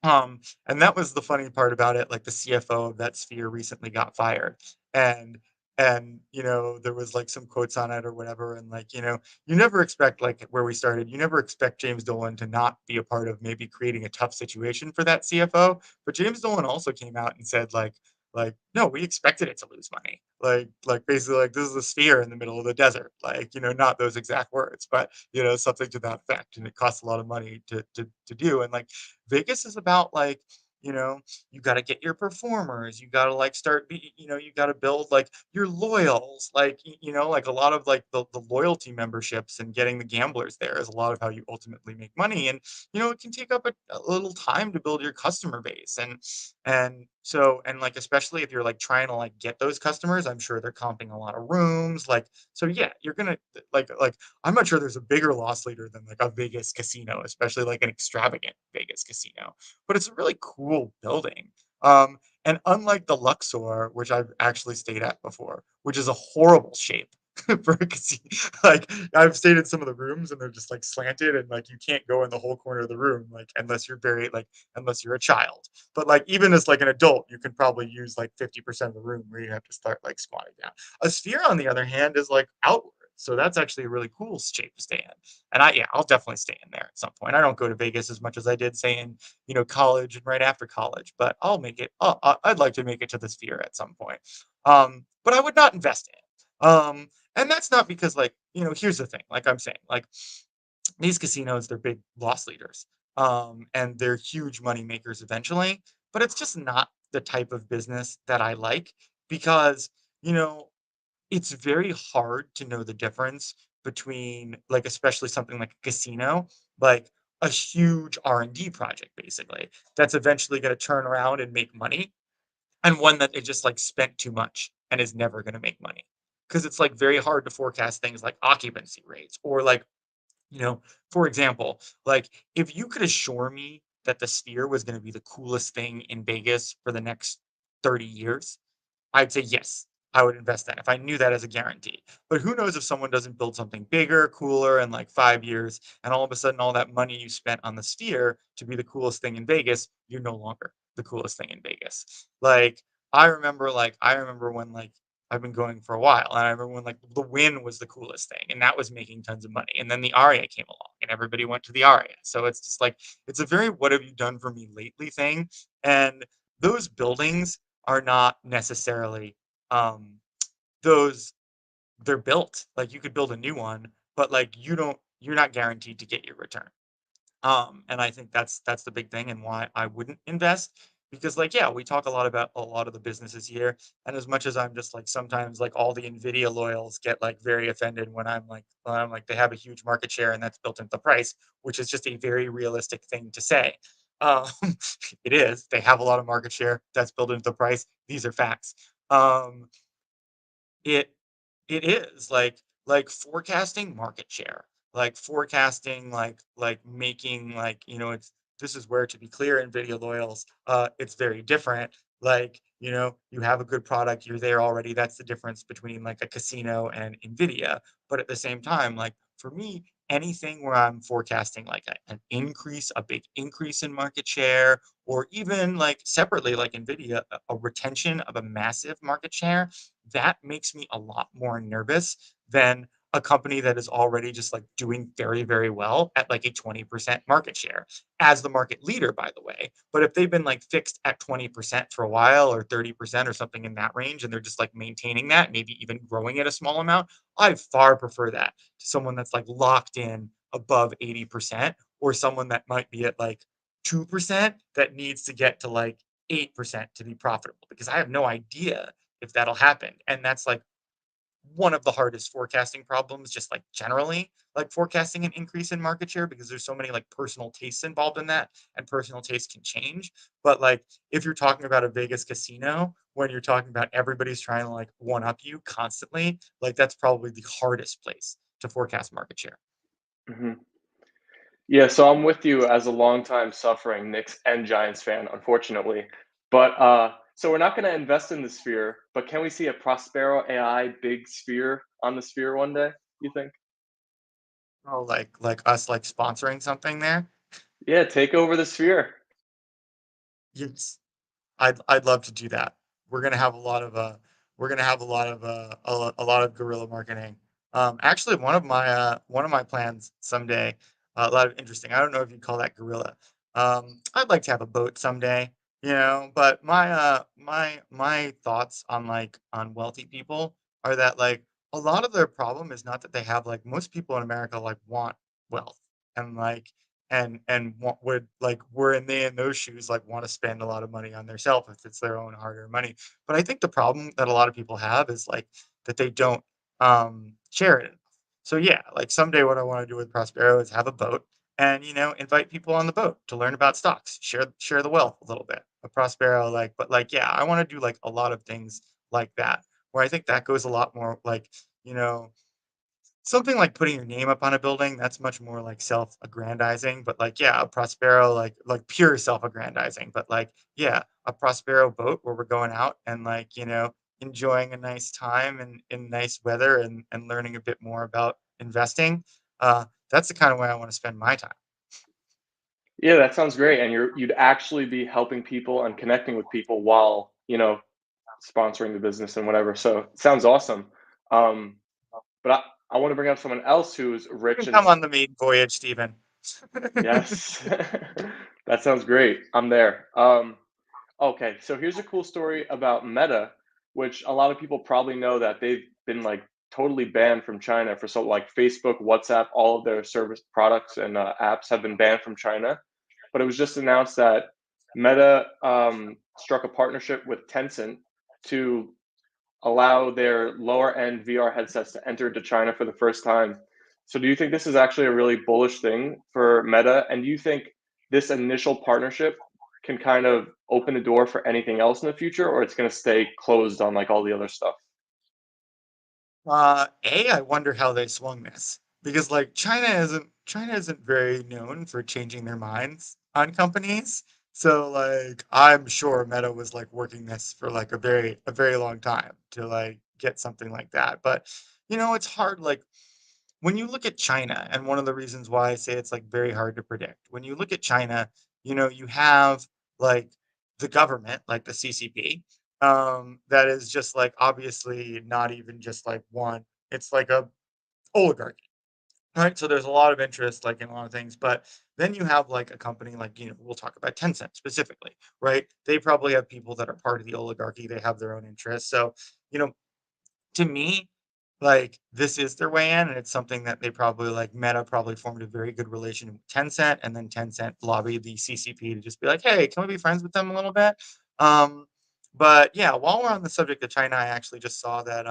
Speaker 2: Um, and that was the funny part about it, like, the CFO of that sphere recently got fired, and there was, like, some quotes on it or whatever, and, like, you never expect, like, where we started, you never expect James Dolan to not be a part of maybe creating a tough situation for that CFO, but James Dolan also came out and said, "No, we expected it to lose money." Basically, like, "This is a sphere in the middle of the desert." Like, not those exact words, but, something to that effect, and it costs a lot of money to do, and, like, Vegas is about you know, you got to get your performers, you got to like start be, you got to build like your loyals, like a lot of like the loyalty memberships and getting the gamblers there is a lot of how you ultimately make money. And it can take up a little time to build your customer base. And like especially if you're like trying to like get those customers, I'm sure they're comping a lot of rooms. So yeah, you're gonna like I'm not sure there's a bigger loss leader than like a Vegas casino, especially like an extravagant Vegas casino. But it's a really cool building. Um, and unlike the Luxor, which I've actually stayed at before, which is a horrible shape for a casino. Like I've stayed in some of the rooms and they're just like slanted and like you can't go in the whole corner of the room, like unless you're a child. But like even as like an adult, you can probably use like 50% of the room where you have to start like squatting down. A sphere, on the other hand, is like outward. So that's actually a really cool shape to stay in. And yeah, I'll definitely stay in there at some point. I don't go to Vegas as much as I did, say, in college and right after college, but I'll make it. I'd like to make it to the sphere at some point. But I would not invest in it. And that's not because, like, here's the thing. Like I'm saying, like these casinos, they're big loss leaders, and they're huge money makers eventually. But it's just not the type of business that I like because you know it's very hard to know the difference between, like, especially something like a casino, like a huge R&D project, basically, that's eventually gonna turn around and make money, and one that it just, like, spent too much and is never gonna make money. Because it's, like, very hard to forecast things like occupancy rates or, like, you know, for example, like, if you could assure me that the Sphere was gonna be the coolest thing in Vegas for the next 30 years, I'd say yes, I would invest that if I knew that as a guarantee. But who knows if someone doesn't build something bigger, cooler in like 5 years, and all of a sudden all that money you spent on the sphere to be the coolest thing in Vegas, you're no longer the coolest thing in Vegas. I remember when like I've been going for a while, and I remember when like the Win was the coolest thing, and that was making tons of money. And then the Aria came along, and everybody went to the Aria. So it's just like it's a very "what have you done for me lately" thing. And those buildings are not necessarily um those they're built. Like you could build a new one, but like you're not guaranteed to get your return. And I think that's the big thing and why I wouldn't invest because like yeah, we talk a lot about a lot of the businesses here, and as much as I'm just like sometimes like all the Nvidia loyals get like very offended when I'm like they have a huge market share and that's built into the price, which is just a very realistic thing to say. Um, it is. They have a lot of market share that's built into the price. These are facts. Um, it it is like forecasting market share, like forecasting like making like, it's this is where, to be clear, NVIDIA loyals, it's very different. Like, you have a good product, you're there already. That's the difference between like a casino and NVIDIA. But at the same time, like for me, anything where I'm forecasting like a big increase in market share, or even like separately, like NVIDIA, a retention of a massive market share, that makes me a lot more nervous than a company that is already just like doing very, very well at like a 20% market share as the market leader, by the way. But if they've been like fixed at 20% for a while or 30% or something in that range, and they're just like maintaining that, maybe even growing it a small amount, I far prefer that to someone that's like locked in above 80% or someone that might be at like 2% that needs to get to like 8% to be profitable because I have no idea if that'll happen. And that's like one of the hardest forecasting problems, just like generally, like forecasting an increase in market share because there's so many like personal tastes involved in that, and personal taste can change. But like if you're talking about a Vegas casino, when you're talking about everybody's trying to like one up you constantly, like that's probably the hardest place to forecast market share.
Speaker 1: Mhm. Yeah, so I'm with you as a longtime suffering Knicks and Giants fan, unfortunately. But So we're not going to invest in the sphere, but can we see a Prospero AI big sphere on the sphere one day? You think?
Speaker 2: Oh, like us like sponsoring something there?
Speaker 1: Yeah, take over the sphere.
Speaker 2: Yes. I'd love to do that. We're gonna have a lot of we're gonna have a lot of guerrilla marketing. Actually, one of my plans someday, a lot of interesting. I don't know if you call that guerrilla. I'd like to have a boat someday, you know. But my thoughts on like on wealthy people are that like a lot of their problem is not that they have like most people in America like want wealth and like and would like were in they in those shoes like want to spend a lot of money on their self if it's their own hard-earned money. But I think the problem that a lot of people have is like that they don't share it enough. So yeah, like someday what I want to do with Prospero is have a boat and invite people on the boat to learn about stocks, share the wealth a little bit of Prospero. Like, but like yeah, I want to do like a lot of things like that where I think that goes a lot more like you know something like putting your name up on a building, that's much more like self-aggrandizing, but like, yeah, a Prospero, like pure self-aggrandizing, but like, yeah, a Prospero boat where we're going out and like, enjoying a nice time and in nice weather and learning a bit more about investing. That's the kind of way I want to spend my time.
Speaker 1: Yeah, that sounds great. And you'd actually be helping people and connecting with people while, sponsoring the business and whatever. So it sounds awesome. Um, but I want to bring up someone else who's
Speaker 2: You
Speaker 1: rich
Speaker 2: can
Speaker 1: and
Speaker 2: come on the maiden voyage, Stephen.
Speaker 1: yes, that sounds great. I'm there. Okay, so here's a cool story about Meta, which a lot of people probably know that they've been like totally banned from China for so like Facebook, WhatsApp, all of their service products and apps have been banned from China. But it was just announced that Meta struck a partnership with Tencent to allow their lower end VR headsets to enter into China for the first time. So, do you think this is actually a really bullish thing for Meta? And do you think this initial partnership can kind of open the door for anything else in the future, or it's going to stay closed on like all the other stuff?
Speaker 2: I wonder how they swung this because like China isn't very known for changing their minds on companies. So like I'm sure Meta was like working this for like a very long time to like get something like that. But it's hard like when you look at China, and one of the reasons why I say it's like very hard to predict. When you look at China, you have like the government, like the CCP, that is just like obviously not even just like one. It's like a oligarchy, right? So there's a lot of interest, like in a lot of things. But then you have like a company like we'll talk about Tencent specifically, right? They probably have people that are part of the oligarchy. They have their own interests. So you know, to me, like, this is their way in, and it's something that they probably like Meta probably formed a very good relation with Tencent, and then Tencent lobbied the CCP to just be like, "Hey, can we be friends with them a little bit?" Um, but yeah, while we're on the subject of China, I actually just saw that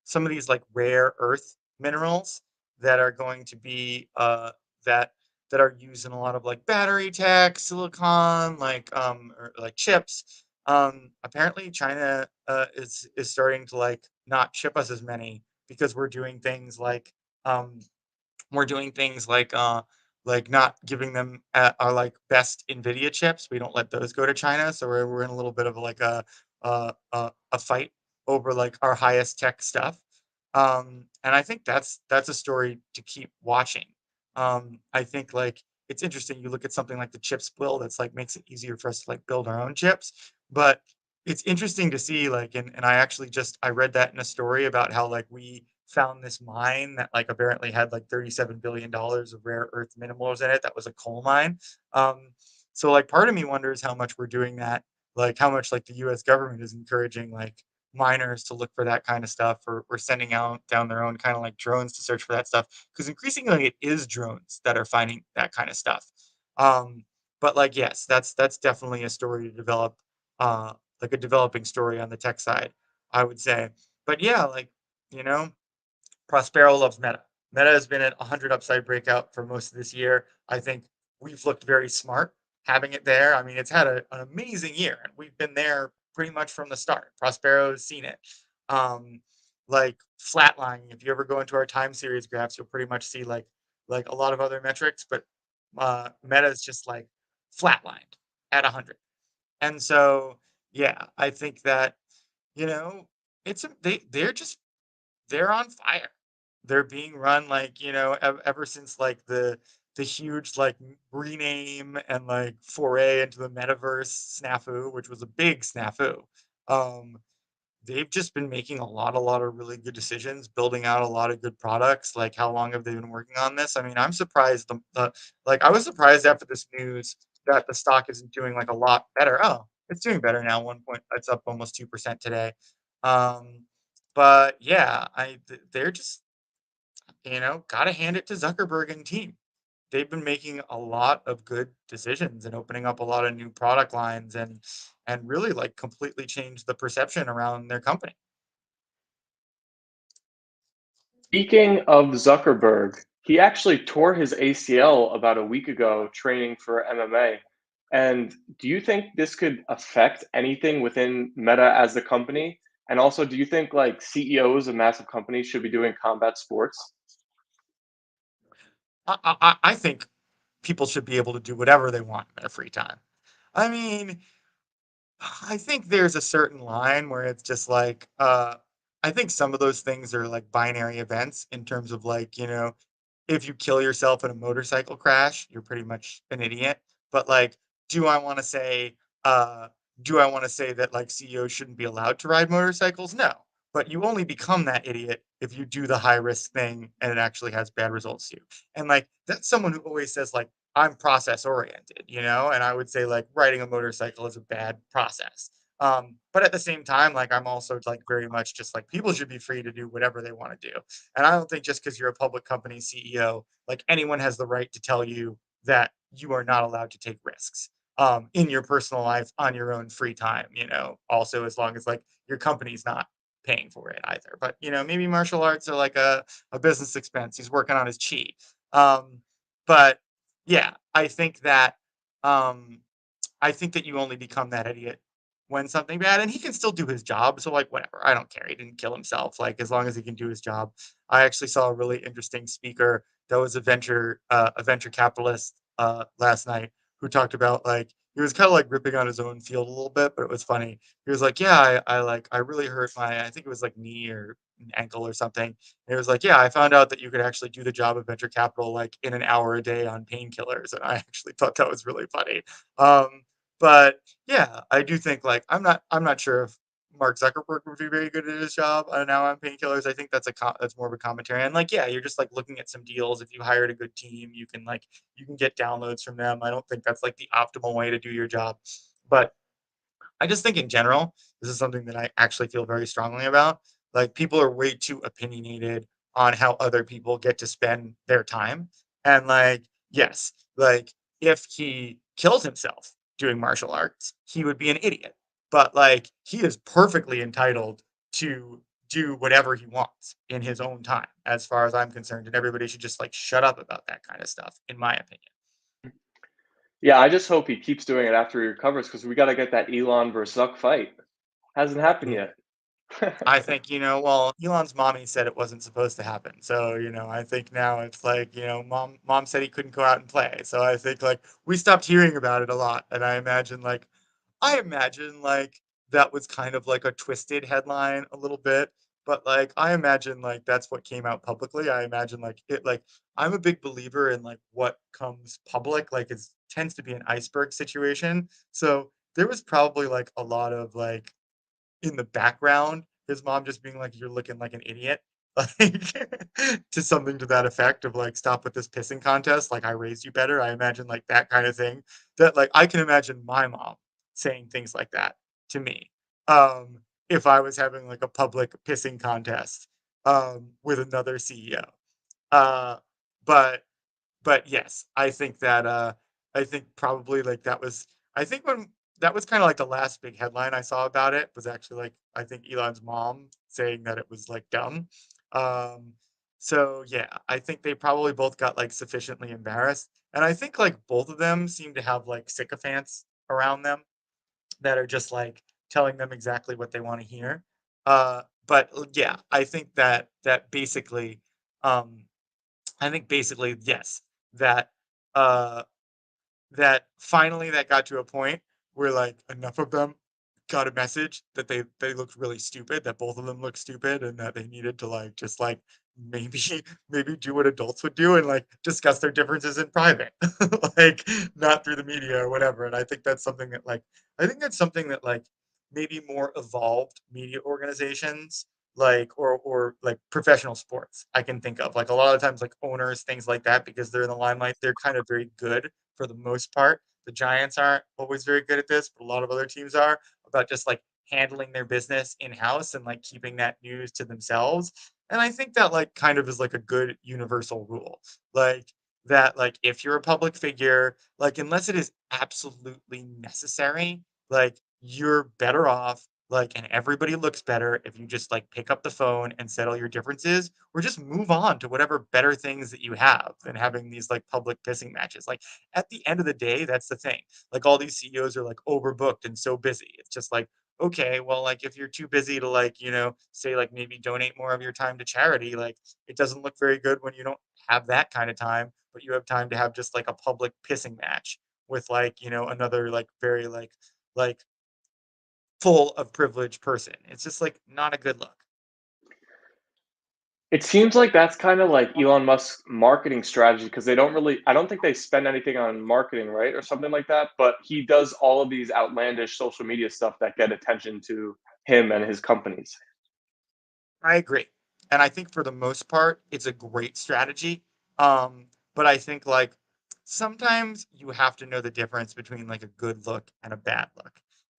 Speaker 2: some of these like rare earth minerals that are going to be that that are used in a lot of like battery tech, silicon, or like chips. Apparently, China is starting to like not ship us as many because um, we're doing things like not giving them our like best Nvidia chips. We don't let those go to China, so we're in a little bit of like a fight over like our highest tech stuff. And I think that's a story to keep watching. I think like it's interesting. You look at something like the chips bill that's like makes it easier for us to like build our own chips, but it's interesting to see like and I actually just I read that in a story about how like we found this mine that like apparently had like $37 billion of rare earth minerals in it that was a coal mine. Um, so like part of me wonders how much we're doing that, like how much like the US government is encouraging like miners to look for that kind of stuff or sending out down their own kind of like drones to search for that stuff. Because increasingly it is drones that are finding that kind of stuff. Um, but like yes, that's definitely a story to develop, like a developing story on the tech side, I would say. But yeah, like you know, Prospero loves Meta. Meta has been at 100 upside breakout for most of this year. I think we've looked very smart having it there. I mean, it's had an amazing year, and we've been there pretty much from the start. Prospero has seen it. Um, like flatlining. If you ever go into our time series graphs, you'll pretty much see like a lot of other metrics, but Meta is just like flatlined at 100. And so, yeah, I think that, you know, they're on fire. They're being run like, ever since like the huge like rename and like foray into the metaverse snafu, which was a big snafu. Um, they've just been making a lot of really good decisions, building out a lot of good products. Like, how long have they been working on this? I mean, I'm surprised. I was surprised after this news that the stock isn't doing like a lot better. Oh, it's doing better now. It's up almost 2% today. Um, but yeah, they're just gotta hand it to Zuckerberg and team. They've been making a lot of good decisions and opening up a lot of new product lines and really like completely changed the perception around their company.
Speaker 1: Speaking of Zuckerberg, he actually tore his ACL about a week ago training for MMA. And do you think this could affect anything within Meta as the company? And also, do you think like CEOs of massive companies should be doing combat sports?
Speaker 2: I think people should be able to do whatever they want in their free time. I mean, I think there's a certain line where it's just like, I think some of those things are like binary events in terms of like, if you kill yourself in a motorcycle crash, you're pretty much an idiot. But like, do I want to say, uh, do I want to say that like CEOs shouldn't be allowed to ride motorcycles? No. But you only become that idiot if you do the high risk thing and it actually has bad results to you. And like, that's someone who always says like, I'm process oriented, and I would say like riding a motorcycle is a bad process. But at the same time, like I'm also like very much just like people should be free to do whatever they want to do. And I don't think just because you're a public company CEO, like anyone has the right to tell you that you are not allowed to take risks in your personal life on your own free time, also as long as like your company's not paying for it either. But maybe martial arts are like a business expense. He's working on his chi. Um, but yeah, um, I think that you only become that idiot when something bad, and he can still do his job. So like, whatever, I don't care. He didn't kill himself. Like as long as he can do his job. I actually saw a really interesting speaker that was a venture capitalist last night who talked about like he was kind of like ripping on his own field a little bit, but it was funny. He was like, yeah, I really hurt I think it was like knee or ankle or something. And it was like, yeah, I found out that you could actually do the job of venture capital like in an hour a day on painkillers, and I actually thought that was really funny. Um, but yeah, I do think like I'm not sure if Mark Zuckerberg would be very good at his job now on painkillers. I think that's more of a commentary. And like, yeah, you're just like looking at some deals. If you hired a good team, you can get downloads from them. I don't think that's like the optimal way to do your job, but I just think in general, this is something that I actually feel very strongly about. Like people are way too opinionated on how other people get to spend their time. And like, yes, like if he killed himself doing martial arts, he would be an idiot. But like he is perfectly entitled to do whatever he wants in his own time, as far as I'm concerned. And everybody should just like shut up about that kind of stuff, in my opinion.
Speaker 1: Yeah, I just hope he keeps doing it after he recovers because we got to get that Elon versus Zuck fight. Hasn't happened yet.
Speaker 2: I think, well, Elon's mommy said it wasn't supposed to happen. So, I think now it's like, mom said he couldn't go out and play. So I think like we stopped hearing about it a lot. And I imagine like that was kind of like a twisted headline a little bit. But like I imagine like that's what came out publicly. I imagine like it like I'm a big believer in like what comes public. Like it tends to be an iceberg situation. So there was probably like a lot of like in the background, his mom just being like, "You're looking like an idiot," like to something to that effect of like, "Stop with this pissing contest. Like, I raised you better." I imagine like that kind of thing. That like I can imagine my mom saying things like that to me, um, if I was having like a public pissing contest with another CEO. Uh, but but yes, I think probably like that was I think when that was kind of like the last big headline I saw about it was actually like I think Elon's mom saying that it was like dumb. Um so yeah, I think they probably both got like sufficiently embarrassed. And I think like both of them seem to have like sycophants around them that are just like telling them exactly what they want to hear. But yeah, um I think basically, yes, that uh that finally that got to a point where like enough of them got a message that they looked really stupid, that both of them looked stupid, and that they needed to like just like maybe maybe do what adults would do and like discuss their differences in private, like not through the media or whatever. And I think that's something that like I think that's something that like maybe more evolved media organizations like or like professional sports I can think of. Like a lot of times like owners, things like that, because they're in the limelight, they're kind of very good for the most part. The Giants aren't always very good at this, but a lot of other teams are about just like handling their business in-house and like keeping that news to themselves. And I think that like kind of is like a good universal rule. Like that like if you're a public figure, like unless it is absolutely necessary, like you're better off like and everybody looks better if you just like pick up the phone and settle your differences or just move on to whatever better things that you have than having these like public pissing matches. Like at the end of the day, that's the thing. Like all these CEOs are like overbooked and so busy. It's just like, okay, well, like if you're too busy to like, say like maybe donate more of your time to charity, like it doesn't look very good when you don't have that kind of time, but you have time to have just like a public pissing match with like, another like very like full of privilege person. It's just like not a good look.
Speaker 1: It seems like that's kinda like Elon Musk's marketing strategy because they don't really I don't think they spend anything on marketing, right, or something like that, but he does all of these outlandish social media stuff that get attention to him and his companies.
Speaker 2: I agree. And I think for the most part, it's a great strategy. But I think like sometimes you have to know the difference between like a good look and a bad look.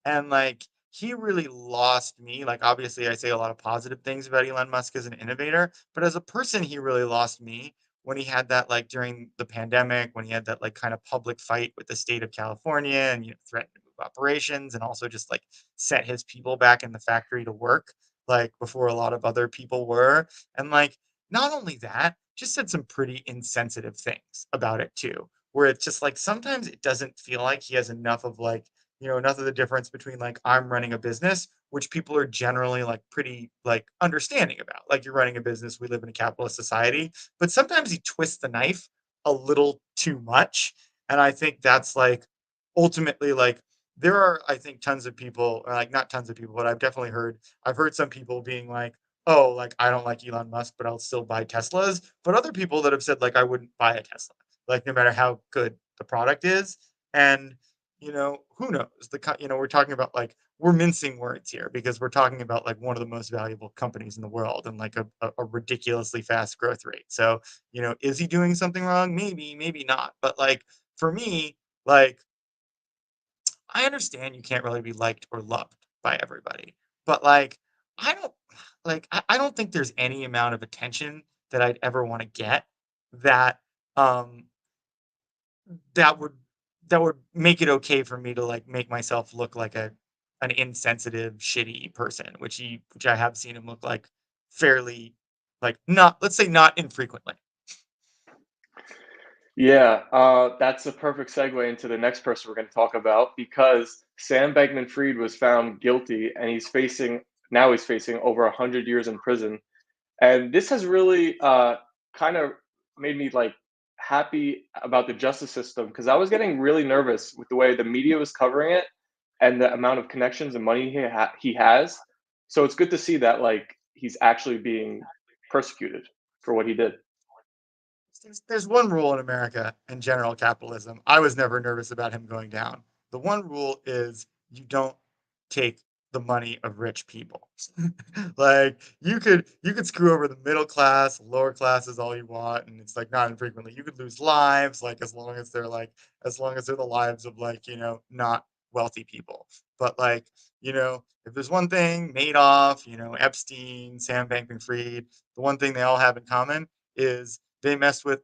Speaker 2: And like he really lost me. Like obviously I say a lot of positive things about Elon Musk as an innovator, but as a person, he really lost me when he had that like during the pandemic, when he had that like kind of public fight with the state of California and threatened to move operations and also just like set his people back in the factory to work like before a lot of other people were. And like, not only that, just said some pretty insensitive things about it too, where it's just like sometimes it doesn't feel like he has enough of like, enough of the difference between like I'm running a business, which people are generally like pretty like understanding about. Like you're running a business, we live in a capitalist society, but sometimes he twists the knife a little too much. And I think that's like ultimately like there are, I think, tons of people, or like not tons of people, but I've heard some people being like, "Oh, like I don't like Elon Musk, but I'll still buy Teslas." But other people that have said like I wouldn't buy a Tesla, like no matter how good the product is. And who knows? We're talking about like we're mincing words here because we're talking about like one of the most valuable companies in the world and like a ridiculously fast growth rate. So, is he doing something wrong? Maybe, maybe not. But like for me, like I understand you can't really be liked or loved by everybody, but like I don't I don't think there's any amount of attention that I'd ever want to get that um that would that would make it okay for me to like make myself look like an insensitive, shitty person, which I have seen him look like fairly like not let's say not infrequently.
Speaker 1: Yeah, that's a perfect segue into the next person we're gonna talk about because Sam Bankman-Fried was found guilty, and he's facing over 100 years in prison. And this has really kind of made me like happy about the justice system because I was getting really nervous with the way the media was covering it and the amount of connections and money he has. So it's good to see that like he's actually being persecuted for what he did.
Speaker 2: There's one rule in America in general capitalism. I was never nervous about him going down. The one rule is you don't take the money of rich people. Like you could screw over the middle class, lower classes all you want, and it's like not infrequently. You could lose lives, like as long as they're the lives of like, not wealthy people. But like, if there's one thing, Madoff, Epstein, Sam Bankman Fried, the one thing they all have in common is they mess with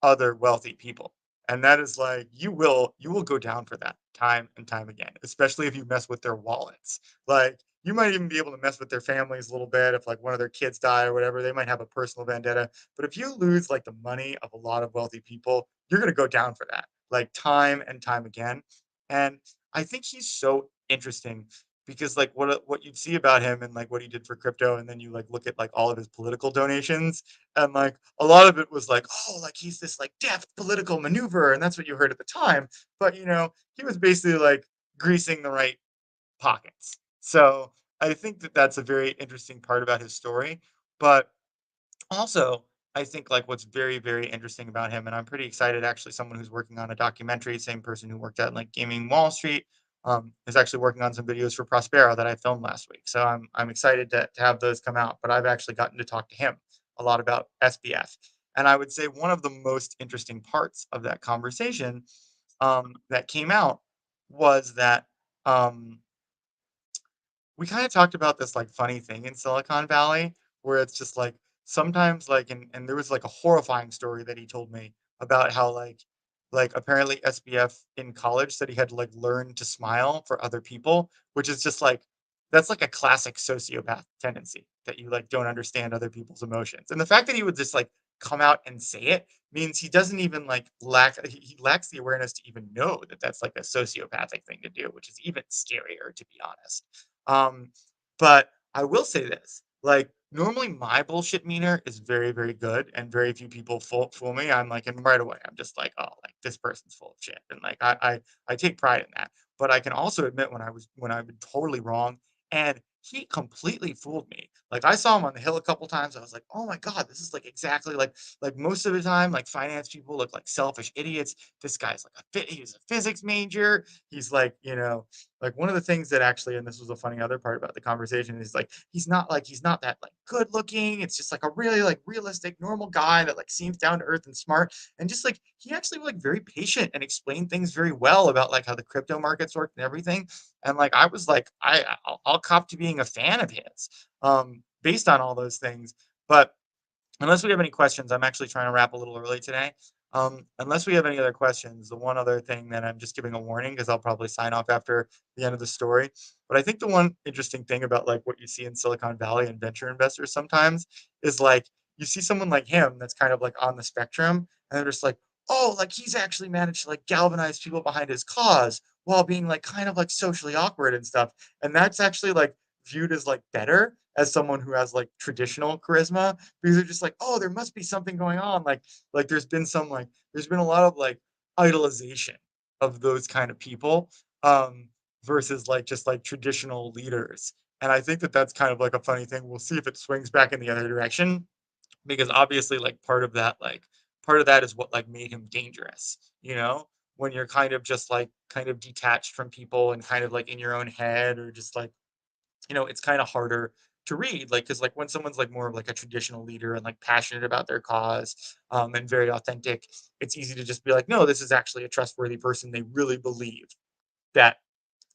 Speaker 2: other wealthy people. And that is like you will go down for that time and time again, especially if you mess with their wallets. Like you might even be able to mess with their families a little bit if like one of their kids die or whatever. They might have a personal vendetta. But if you lose like the money of a lot of wealthy people, you're gonna go down for that, like time and time again. And I think he's so interesting because like what you'd see about him and like what he did for crypto, and then you like look at like all of his political donations, and like a lot of it was like, oh, like he's this like deft political maneuver, and that's what you heard at the time. But he was basically like greasing the right pockets. So I think that that's a very interesting part about his story. But also, I think like what's very, very interesting about him, and I'm pretty excited actually, someone who's working on a documentary, same person who worked at like Gaming Wall Street, is actually working on some videos for Prospero that I filmed last week. So I'm excited to have those come out. But I've actually gotten to talk to him a lot about SBF. And I would say one of the most interesting parts of that conversation that came out was that um, we kind of talked about this like funny thing in Silicon Valley where it's just like sometimes like and there was like a horrifying story that he told me about how like apparently SBF in college said he had to like learn to smile for other people, which is just like that's like a classic sociopath tendency that you like don't understand other people's emotions. And the fact that he would just like come out and say it means he doesn't even like he lacks the awareness to even know that that's like a sociopathic thing to do, which is even scarier to be honest. um, but I will say this, like, normally my bullshit meter is very, very good, and very few people fool me. I'm like, and right away, I'm just like, oh, like this person's full of shit, and like I take pride in that. But I can also admit when I've been totally wrong, and he completely fooled me. Like I saw him on the hill a couple times. I was like, oh my god, this is like exactly like most of the time, like finance people look like selfish idiots. This guy's like he's a physics major. He's like one of the things that actually, and this was a funny other part about the conversation, is like he's not that like good looking. It's just like a really like realistic, normal guy that like seems down to earth and smart. And just like he actually like very patient and explained things very well about like how the crypto markets work and everything. And like I was like, I'll cop to being a fan of his, based on all those things. But unless we have any questions, I'm actually trying to wrap a little early today. Unless we have any other questions, the one other thing that I'm just giving a warning because I'll probably sign off after the end of the story. But I think the one interesting thing about like what you see in Silicon Valley and venture investors sometimes is like you see someone like him that's kind of like on the spectrum, and they're just like, oh, like he's actually managed to like galvanize people behind his cause while being like kind of like socially awkward and stuff. And that's actually like viewed as like better as someone who has like traditional charisma because they're just like, oh, there must be something going on. Like there's been a lot of like idolization of those kind of people um, versus like just like traditional leaders. And I think that that's kind of like a funny thing. We'll see if it swings back in the other direction because obviously like part of that is what like made him dangerous, when you're kind of just like kind of detached from people and kind of like in your own head or just like it's kind of harder to read like because like when someone's like more of like a traditional leader and like passionate about their cause and very authentic, it's easy to just be like, no, this is actually a trustworthy person. They really believe that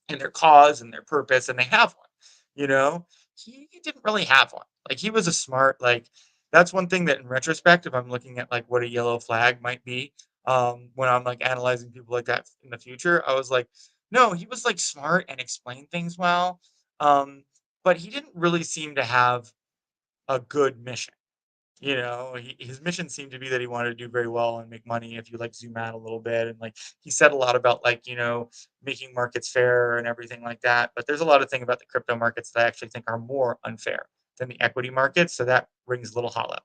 Speaker 2: in their cause and their purpose and they have one. you know he didn't really have one. Like he was a smart like that's one thing that in retrospect, if I'm looking at like what a yellow flag might be, when I'm like analyzing people like that in the future, I was like, no, he was like smart and explained things well, um, but he didn't really seem to have a good mission. His mission seemed to be that he wanted to do very well and make money if you like zoom out a little bit. And like he said a lot about like, making markets fair and everything like that. But there's a lot of things about the crypto markets that I actually think are more unfair than the equity markets. So that rings a little hollow.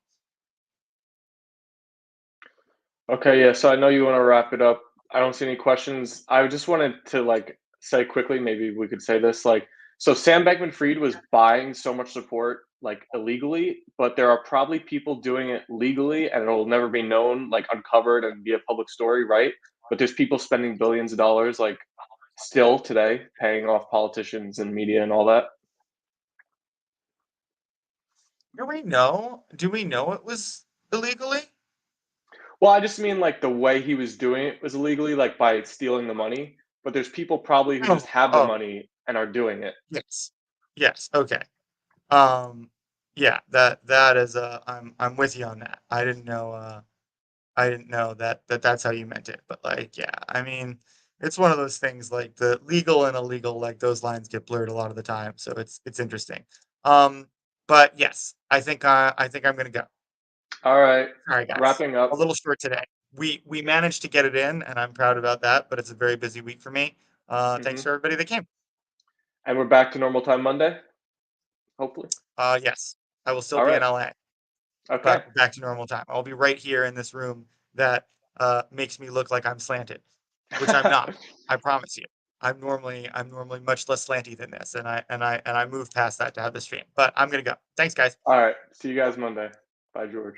Speaker 1: Okay, yeah. So I know you want to wrap it up. I don't see any questions. I just wanted to like say quickly, maybe we could say this like so Sam Bankman-Fried was buying so much support like illegally, but there are probably people doing it legally and it'll never be known, like uncovered and be a public story, right? But there's people spending billions of dollars like still today paying off politicians and media and all that.
Speaker 2: Do we know it was illegally?
Speaker 1: Well, I just mean like the way he was doing it was illegally, like by stealing the money. But there's people probably who just
Speaker 2: Oh,
Speaker 1: have the
Speaker 2: oh,
Speaker 1: money and are doing it.
Speaker 2: yes. Yes. Okay. Um, yeah, that is I'm with you on that. I didn't know that that's how you meant it, but like, yeah, I mean, it's one of those things like the legal and illegal, like those lines get blurred a lot of the time, so it's interesting. Um, but yes, I think I'm gonna go.
Speaker 1: All right,
Speaker 2: All right, guys,
Speaker 1: wrapping
Speaker 2: a
Speaker 1: up.
Speaker 2: little short today. We managed to get it in, and I'm proud about that. But it's a very busy week for me. Thanks
Speaker 1: Hmm.
Speaker 2: for everybody that came.
Speaker 1: And we're back to normal time Monday, hopefully.
Speaker 2: Yes, I will still
Speaker 1: All
Speaker 2: be in
Speaker 1: right.
Speaker 2: LA,
Speaker 1: Okay.
Speaker 2: but back to normal time. I'll be right here in this room that makes me look like I'm slanted, which I'm not. I promise you. I'm normally much less slanty than this, and I moved past that to have the stream. But I'm gonna go. Thanks, guys.
Speaker 1: All right. See you guys Monday. Bye, George.